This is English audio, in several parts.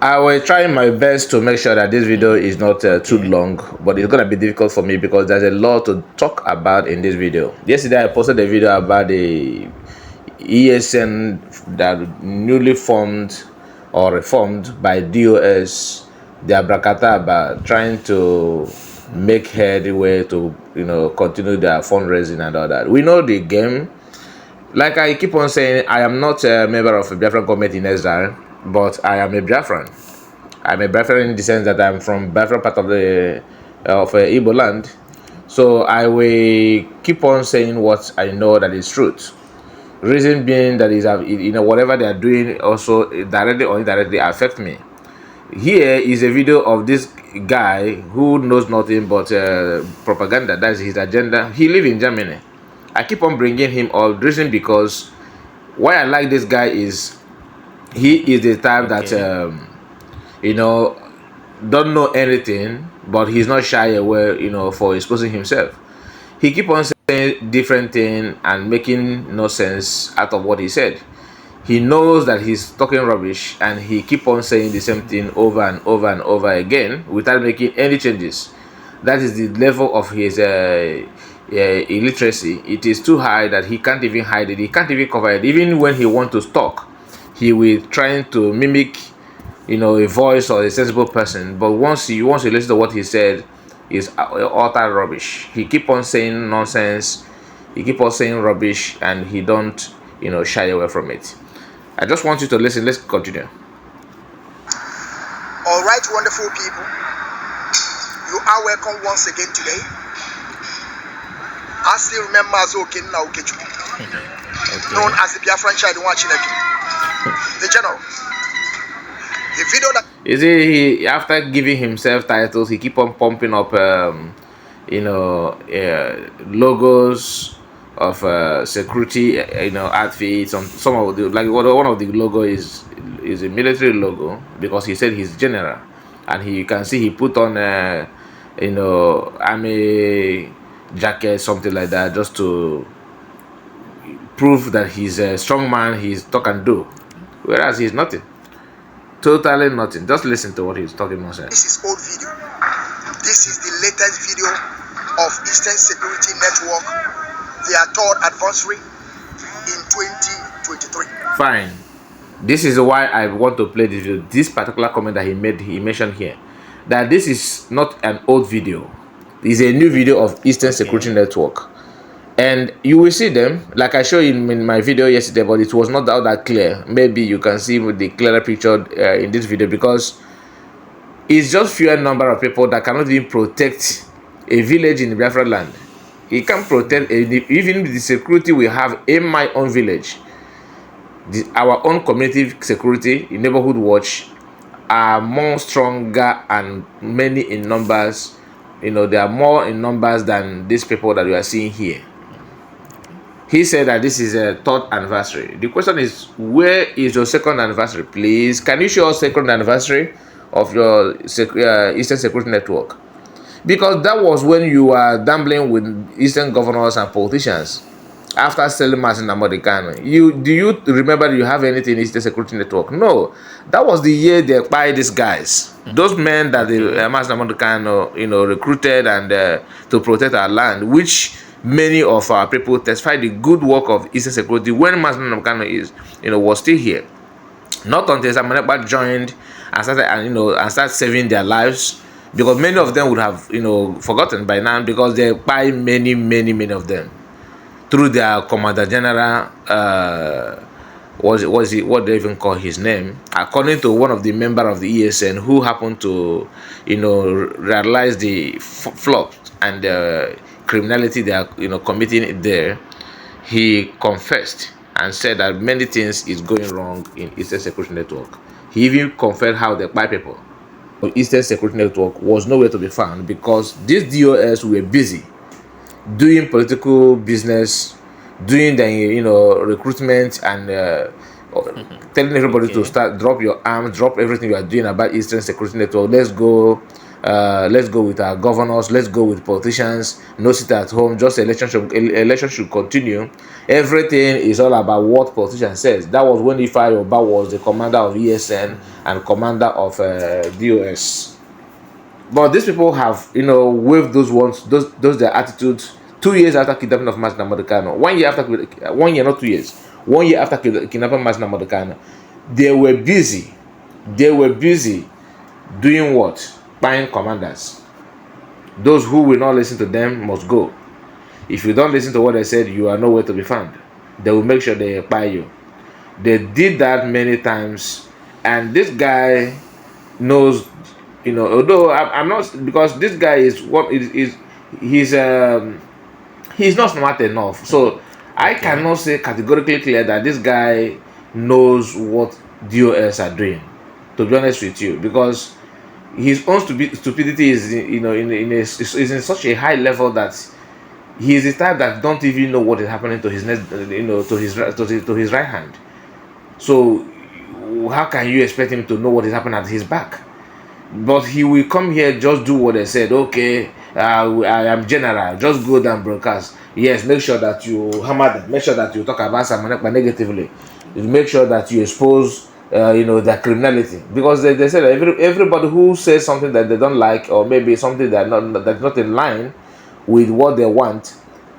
I will try my best to make sure that this video is not too long, but it's gonna be difficult for me because there's a lot to talk about in this video. Yesterday I posted a video about the ESN that newly formed or reformed by DOS, the abracadabra, trying to make headway to continue their fundraising and all that. We know the game. Like I keep on saying, I am not a member of a Biafran government in Israel, but I am a Biafran. I'm a Biafran in the sense that I'm from Biafran part of the Igbo land. So I will keep on saying what I know that is truth. Reason being that is, whatever they are doing also directly or indirectly affect me. Here is a video of this guy who knows nothing but propaganda. That's his agenda. He lives in Germany. I keep on bringing him up. Reason because why I like this guy is he is the type that don't know anything, but he's not shy away for exposing himself. He keep on saying different things and making no sense out of what he said. He knows that he's talking rubbish and he keep on saying the same thing over and over and over again without making any changes. That is the level of his illiteracy. It is too high that he can't even hide it. He can't even cover it. Even when he wants to talk, he will trying to mimic a voice or a sensible person. But once you listen to what he said, is utter rubbish. He keep on saying nonsense. He keep on saying rubbish, and he don't shy away from it. I just want you to listen. Let's continue. All right, wonderful people. You are welcome once again today. I still remember as Okinna Okechu, known as the Biafran child watching the general. The video that you see, he, after giving himself titles, he keep on pumping up, logos of security, outfits. Some of the one of the logo is a military logo because he said he's general, and you can see he put on army jacket, something like that, just to prove that he's a strong man. He's talk and do, whereas he's nothing. Totally nothing. Just listen to what he's talking about. This is old video. This is the latest video of Eastern Security Network, their third anniversary in 2023. Fine. This is why I want to play this video. This particular comment that he mentioned here, that this is not an old video. It's a new video of Eastern Security Network. And you will see them, like I showed you in my video yesterday, but it was not that clear. Maybe you can see with the clearer picture in this video, because it's just fewer number of people that cannot even protect a village in the Biafra land. It can protect even the security we have in my own village. Our own community security, neighborhood watch, are more stronger and many in numbers. They are more in numbers than these people that we are seeing here. He said that this is a third anniversary. The question is, where is your second anniversary, please? Can you show us second anniversary of your Eastern Security Network? Because that was when you were gambling with Eastern governors and politicians after selling mass in Americano. Do you remember you have anything in Eastern Security Network? No. That was the year they buy these guys. Those men that the mass in Americano, recruited and to protect our land, which many of our people testify the good work of Eastern Security when Master Namkano was still here. Not until Samaneba joined and started saving their lives, because many of them would have forgotten by now, because they buy many of them through their Commander General. What they even call his name? According to one of the member of the ESN who happened to realize the flop and criminality they are committing there, he confessed and said that many things is going wrong in Eastern Security Network. He even confessed how they buy people. Eastern Security Network was nowhere to be found because these DOS were busy doing political business, doing the recruitment and telling everybody to drop your arms, drop everything you are doing about Eastern Security Network. Let's go let's go with our governors, let's go with politicians, no sit at home, just election should continue. Everything is all about what politician says. That was when Ifa Yoba was the commander of ESN and commander of DOS. But these people have, waved those ones, those their attitudes 2 years after kidnapping of Mas Nnamdi Kanu. 1 year after, 1 year, not 2 years. 1 year after kidnapping Mas Nnamdi Kanu, they were busy. They were busy doing what? Buying commanders. Those who will not listen to them must go. If you don't listen to what they said, you are nowhere to be found. They will make sure they buy you. They did that many times, and this guy knows, although I'm not, because this guy is he's not smart enough. So I cannot say categorically clear that this guy knows what DOS are doing, to be honest with you, because his own stupidity is is in such a high level that he is the type that don't even know what is happening to his next, to his right hand. So how can you expect him to know what is happening at his back? But he will come here, just do what they said. Okay, I am general, just go down broadcast. Yes, make sure that you hammer them, make sure that you talk about Samanekpa negatively, make sure that you expose their criminality, because they say that everybody who says something that they don't like, or maybe something that's not in line with what they want,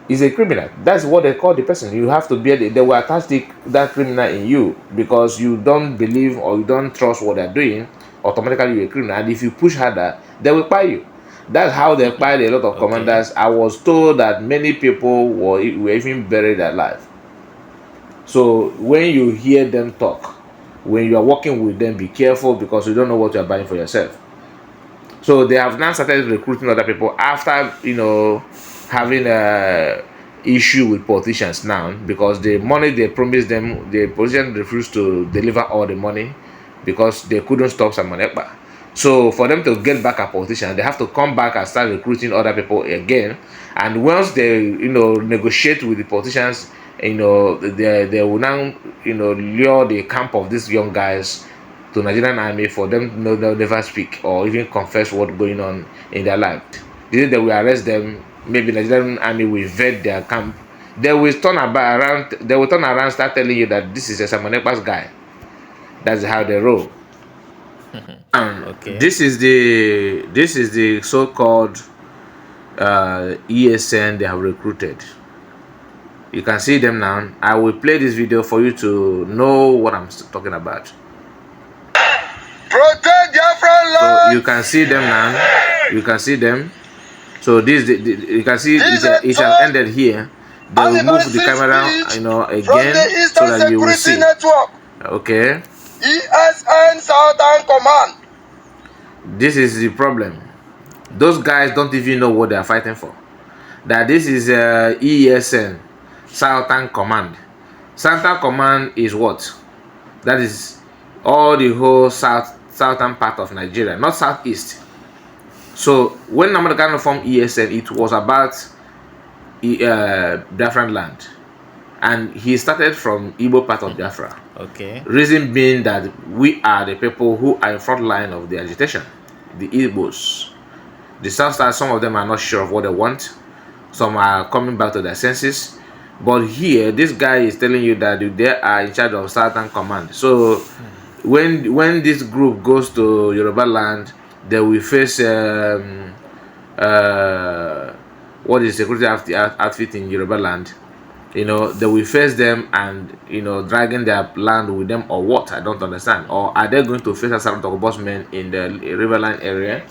is a criminal. That's what they call the person. You have to be they will attach that criminal in you, because you don't believe or you don't trust what they're doing. Automatically you're a criminal, and if you push harder, they will buy you. That's how they fired a lot of commanders. I was told that many people were even buried alive. So when you hear them talk, when you are working with them, be careful, because you don't know what you are buying for yourself. So they have now started recruiting other people after having a issue with politicians now, because the money they promised them, the politicians refused to deliver all the money because they couldn't stop Samanekpa. So for them to get back at politicians, they have to come back and start recruiting other people again. And once they negotiate with the politicians, they will now lure the camp of these young guys to Nigerian army for them to never speak or even confess what's going on in their life. They will arrest them. Maybe Nigerian army will vet their camp. They will turn around, start telling you that this is a Samanekpa's guy. That's how they roll. This is the so-called ESN they have recruited. You can see them now. I will play this video for you to know what I'm talking about. Protect your front line. So you can see them now. You can see them. So you can see it has ended here. They will move the camera, again, so that you will see. Network. Okay. ESN Southern Command. This is the problem. Those guys don't even know what they are fighting for. That this is ESN Southern Command. Southern Command is what? That is all the whole southern part of Nigeria, not southeast. So when Nnamdi Kanu formed ESN, it was about Biafran land, and he started from Igbo part of Biafra. Okay. Reason being that we are the people who are in front line of the agitation, the Igbos. The Southsiders, some of them are not sure of what they want. Some are coming back to their senses. But here, this guy is telling you that they are in charge of Southern Command. So when this group goes to Yoruba land, they will face what is security outfit in Yoruba land. They will face them and dragging their land with them, or what? I don't understand. Or are they going to face Asylum Tokobos men in the Riverline area?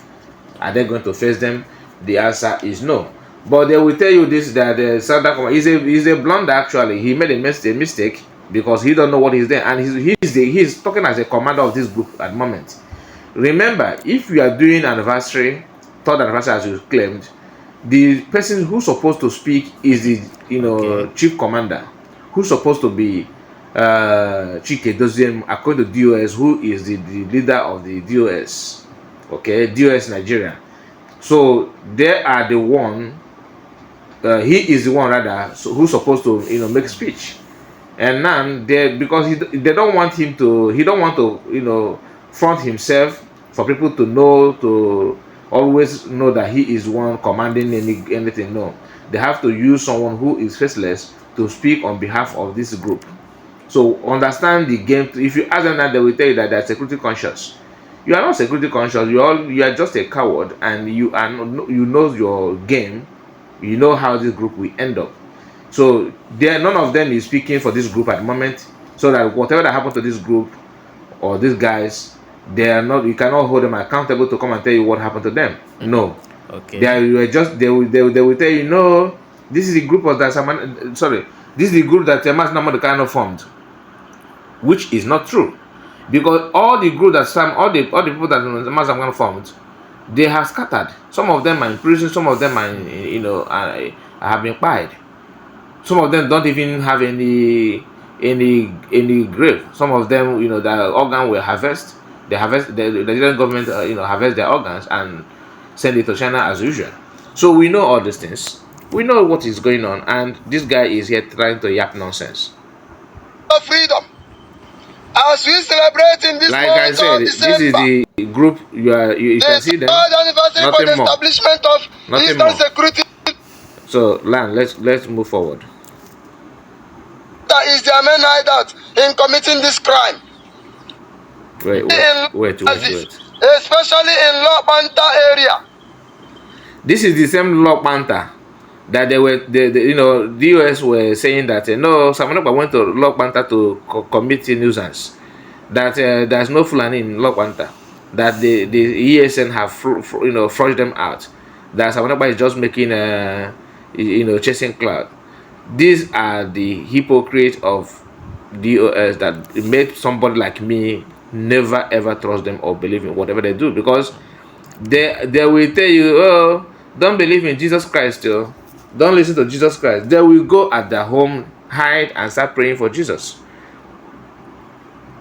Are they going to face them? The answer is no. But they will tell you this, that the Southern Command is a blunder. Actually, he made a mistake because he don't know what he's doing, and he's talking as a commander of this group at the moment. Remember, if you are doing anniversary, third anniversary as you claimed, the person who's supposed to speak is the chief commander, who's supposed to be Chike Doziem, according to DOS, who is the leader of the DOS. Okay, DOS Nigeria. So they are the one. He is the one rather, who's supposed to make speech, and now because they don't want him to. He don't want to front himself for people to know, to always know that he is one commanding anything. No, they have to use someone who is faceless to speak on behalf of this group. So understand the game. If you ask them that, they will tell you that they're security conscious. You are not security conscious. You are just a coward, and you are not, you know your game. You know how this group will end up. So none of them is speaking for this group at the moment. So that whatever that happened to this group or these guys, they are not. You cannot hold them accountable to come and tell you what happened to them. No. Okay. They will tell you, no, this is the group of that sorry, this is the group that Mass Namado kind formed, which is not true, because all the group that all the people that Mass Namado formed, they have scattered. Some of them are in prison, some of them are have been fired. Some of them don't even have any grave. Some of them, their organ will harvest. They harvest the Nigerian government, harvest their organs and send it to China as usual. So we know all these things. We know what is going on, and this guy is here trying to yap nonsense. Freedom. As we celebrate in this like I said, this is the group you can see them. Anniversary for the establishment of Eastern Security. So, let's move forward. That is their main hideout in committing this crime. Wait. Especially in Lock Panther area. This is the same Lock Panther that the US were saying that no, Samanapa went to Lock Panther to commit nuisance. That there's no Fulani in Lock Panther. That the ESN have flushed them out. That Samanapa is just making chasing cloud. These are the hypocrites of DOS that make somebody like me never ever trust them or believe in whatever they do, because they will tell you, oh, don't believe in Jesus Christ still. Don't listen to Jesus Christ. They will go at their home, hide, and start praying for Jesus.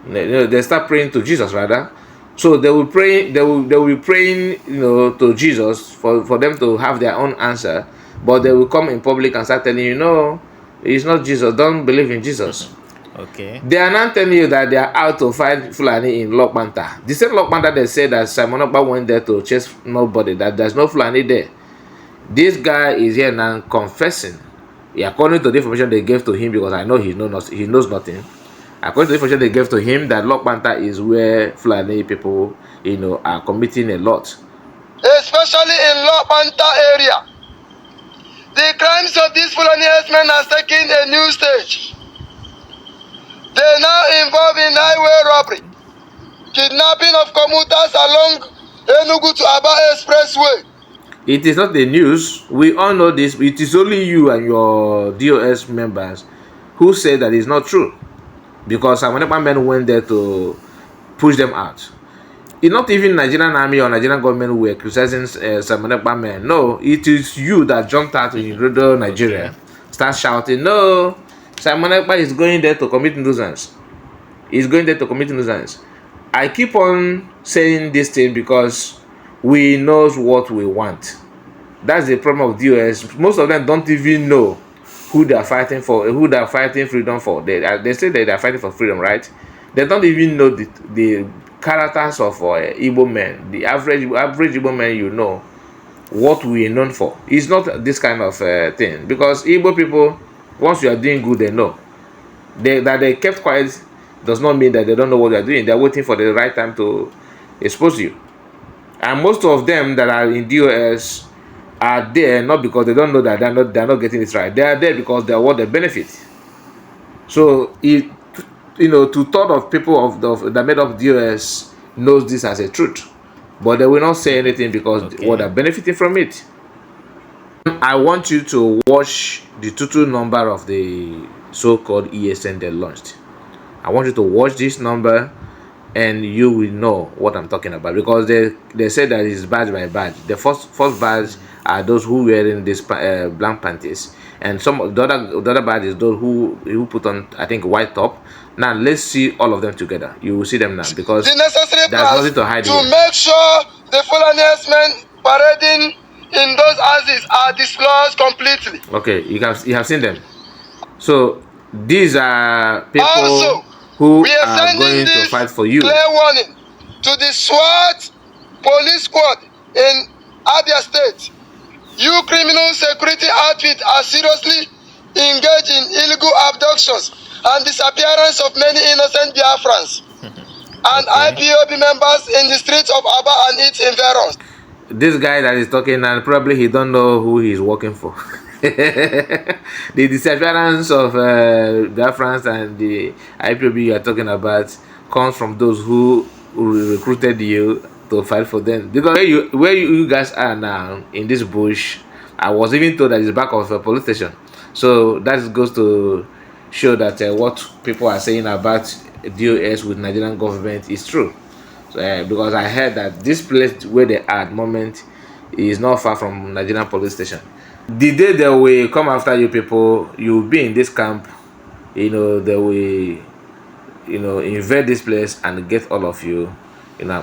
They start praying to Jesus rather. So they will pray. They will be praying, to Jesus for them to have their own answer. But they will come in public and start telling you, no, it's not Jesus. Don't believe in Jesus. Okay. They are not telling you that they are out to fight Fulani in Lock Panther. The same Lock Panther they said that Simon Okpa went there to chase nobody, that there's no Fulani there. This guy is here now confessing. According to the information they gave to him, because I know he knows nothing. According to the information they gave to him, that Lock Panther is where Fulani people, are committing a lot. Especially in Lock Panther area. The crimes of these Fulani herdsmen are taking a new stage. They now involve in highway robbery, kidnapping of commuters along Enugu to Aba Expressway. It is not the news. We all know this. It is only you and your DOS members who say that it's not true, because Samonepa men went there to push them out. It's not even Nigerian army or Nigerian government who were criticizing Samonepa men. No, it is you that jumped out in rural Nigeria, start shouting, no, Samonepa is going there to commit nuisance. He's going there to commit nuisance. I keep on saying this thing because we know what we want. That's the problem of DOS. Most of them don't even know who they are fighting for, who they are fighting freedom for. They say that they are fighting for freedom, right? They don't even know the characters of Igbo men. The average Igbo men, what we are known for. It's not this kind of thing. Because Igbo people, once you are doing good, they know. That they kept quiet does not mean that they don't know what they are doing. They are waiting for the right time to expose you. And most of them that are in DOS are there not because they don't know that they're not getting it right. They are there because they want the benefit. So two-thirds of people that made up DOS knows this as a truth, but they will not say anything because what are benefiting from it. I want you to watch the total number of the so-called ESN they launched. I want you to watch this number, and you will know what I'm talking about, because they said that it's badge by badge. The first badge are those who wearing this blank panties, and some of the other badge is those who put on, I think, white top. Now let's see all of them together. You will see them now, because the necessary there's nothing to hide to make sure the Fulani herdsmen parading in those houses are disclosed completely. Okay, you have seen them. So these are people also, who are going to fight for you. Clear warning to the SWAT police squad in Abia State. You criminal security outfit are seriously engaged in illegal abductions and disappearance of many innocent Biafrans and IPOB members in the streets of Aba and its environs. This guy that is talking, and probably he don't know who he's working for. The disappearance of Biafrans and the IPOB you are talking about comes from those who recruited you to fight for them. Because where you guys are now in this bush, I was even told that it's back of a police station. So that goes to show that what people are saying about DOS with Nigerian government is true. So, because I heard that this place where they are at the moment is not far from Nigerian police station. The day they will come after you people, you will be in this camp, they will, invade this place and get all of you,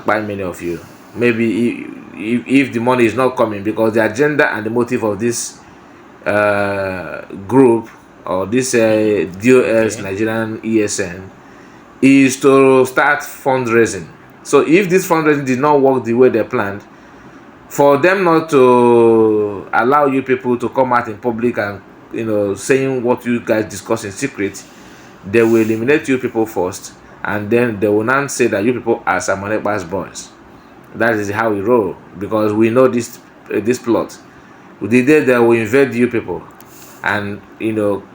buy many of you. Maybe if the money is not coming, because the agenda and the motive of this group or this DOS Nigerian ESN is to start fundraising. So if this fundraising did not work the way they planned, for them not to allow you people to come out in public and saying what you guys discuss in secret, they will eliminate you people first, and then they will not say that you people are Samanekba's boys. That is how we roll, because we know this plot. The day they will invade you people and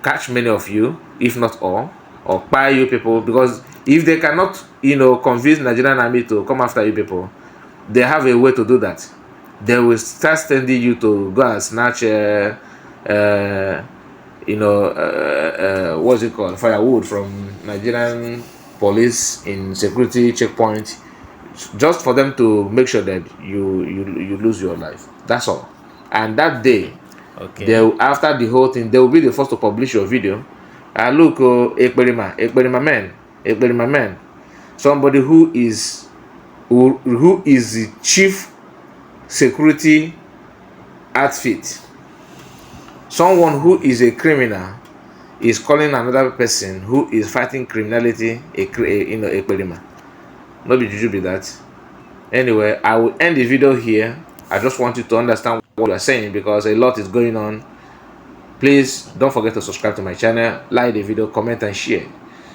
catch many of you, if not all, or buy you people, because if they cannot convince Nigerian army to come after you people, they have a way to do that. They will start sending you to go and snatch what's it called, firewood from Nigerian police in security checkpoint, just for them to make sure that you lose your life. That's all. And that day, after the whole thing, they will be the first to publish your video. Look, Ekperima man, somebody who is the chief security outfit, someone who is a criminal, is calling another person who is fighting criminality Ekperima. No be juju be that. Anyway, I will end the video here. I just want you to understand what we are saying, because a lot is going on. Please don't forget to subscribe to my channel, like the video, comment and share.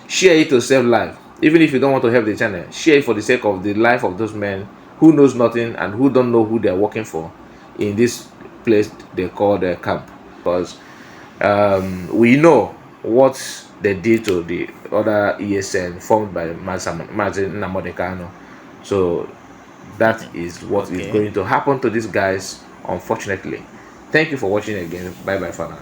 Share it to save life. Even if you don't want to help the channel, share it for the sake of the life of those men who knows nothing and who don't know who they are working for in this place they call the camp. Because we know what they did to the other ESN formed by Martin Namodekano. So that is what is going to happen to these guys, unfortunately. Thank you for watching again. Bye bye for now.